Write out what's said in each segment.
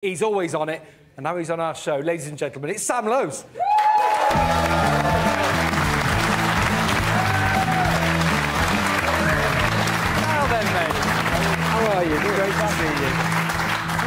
He's always on it, and now he's on our show. Ladies and gentlemen, it's Sam Lowes. Now then, mate. How are you? Great to see you.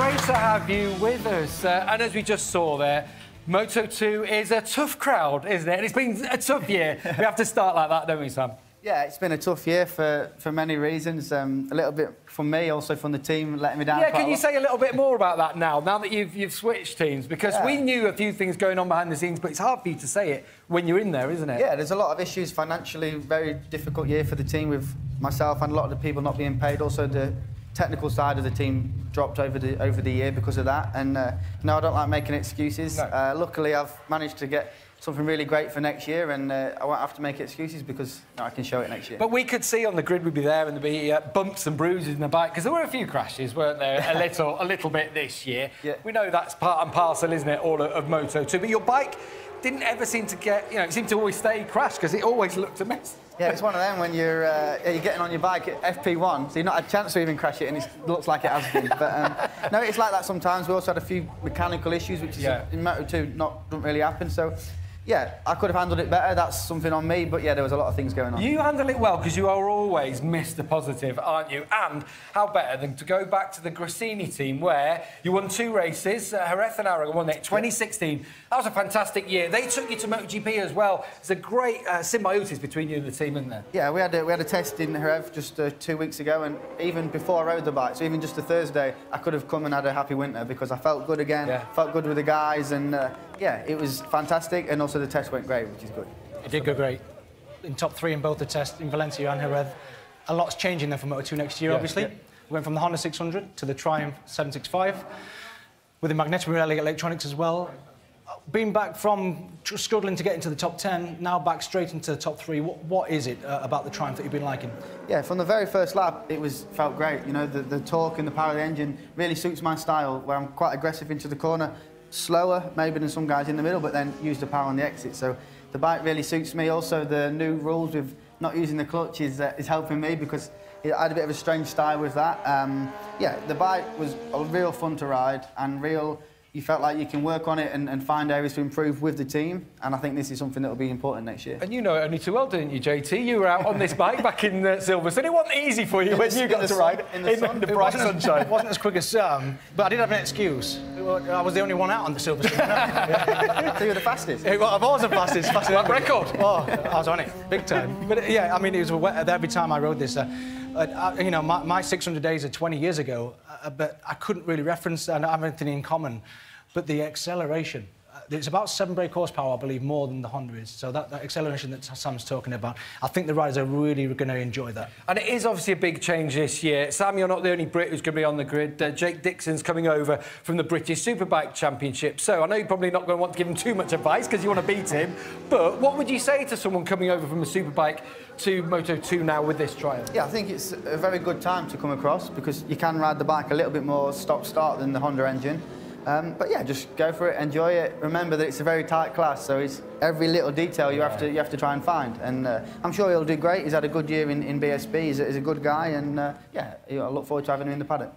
Great to have you with us. And as we just saw there, Moto2 is a tough crowd, isn't it? And it's been a tough year. We have to start like that, don't we, Sam? Yeah, it's been a tough year for many reasons. A little bit from me, also from the team, letting me down. Yeah, can you say a little bit more about that now that you've switched teams? Because we knew a few things going on behind the scenes, but it's hard for you to say it when you're in there, isn't it? Yeah, there's a lot of issues financially. Very difficult year for the team with myself and a lot of the people not being paid. Also, the technical side of the team dropped over the year because of that. And no, I don't like making excuses. No. Luckily, I've managed to get something really great for next year, and I won't have to make excuses because I can show it next year. But we could see on the grid we'd be there, and there'd be bumps and bruises in the bike, because there were a few crashes, weren't there? a little bit this year. Yeah. We know that's part and parcel, isn't it, all of Moto2. But your bike didn't ever seem to get, it seemed to always stay crashed because it always looked a mess. Yeah, it's one of them when you're getting on your bike at FP1, so you've not had a chance to even crash it, and it looks like it has been. But no, it's like that sometimes. We also had a few mechanical issues, which is in Moto2 don't really happen. So. Yeah, I could have handled it better. That's something on me. But yeah, there was a lot of things going on. You handle it well because you are always Mr. Positive, aren't you? And how better than to go back to the Gresini team where you won 2 races. Jerez and Aragon won it 2016. That was a fantastic year. They took you to MotoGP as well. There's a great symbiosis between you and the team, isn't there? Yeah, we had a test in Jerez just 2 weeks ago, and even before I rode the bike, so even just a Thursday, I could have come and had a happy winter because I felt good again, felt good with the guys, and yeah, it was fantastic. And also the test went great, which is good. It did go great. In top 3 in both the tests, in Valencia and Jerez. A lot's changing then for Moto2 next year, obviously. We went from the Honda 600 to the Triumph 765, with the magnetic rally electronics as well. Being back from struggling to get into the top 10, now back straight into the top 3, what is it about the Triumph that you've been liking? Yeah, from the very first lap, it felt great. The torque and the power of the engine really suits my style, where I'm quite aggressive into the corner, slower maybe than some guys in the middle, but then use the power on the exit. So the bike really suits me. Also, the new rules with not using the clutch is helping me because I had a bit of a strange style with that. Yeah, the bike was a real fun to ride and you felt like you can work on it and find areas to improve with the team, and I think this is something that will be important next year. And you know it only too well, didn't you, JT? You were out on this bike back in Silverstone. It wasn't easy for you when you got to ride in the bright sunshine. It wasn't as quick as Sam, but I did have an excuse. I was the only one out on the Silverstone. So you were the fastest? I was the fastest. Like record. Oh, I was on it, big time. But yeah, I mean, it was every time I rode this. My 600 days are 20 years ago, but I couldn't really reference and have anything in common. But the acceleration, it's about 7 brake horsepower, I believe, more than the Honda is. So that acceleration that Sam's talking about, I think the riders are really going to enjoy that. And it is obviously a big change this year. Sam, you're not the only Brit who's going to be on the grid. Jake Dixon's coming over from the British Superbike Championship. So I know you're probably not going to want to give him too much advice because you want to beat him. But what would you say to someone coming over from a Superbike to Moto2 now with this trial? Yeah, I think it's a very good time to come across because you can ride the bike a little bit more stop-start than the Honda engine. But yeah, just go for it, enjoy it. Remember that it's a very tight class, so it's every little detail you have to try and find. And I'm sure he'll do great. He's had a good year in BSB. He's a good guy, and yeah, I look forward to having him in the paddock.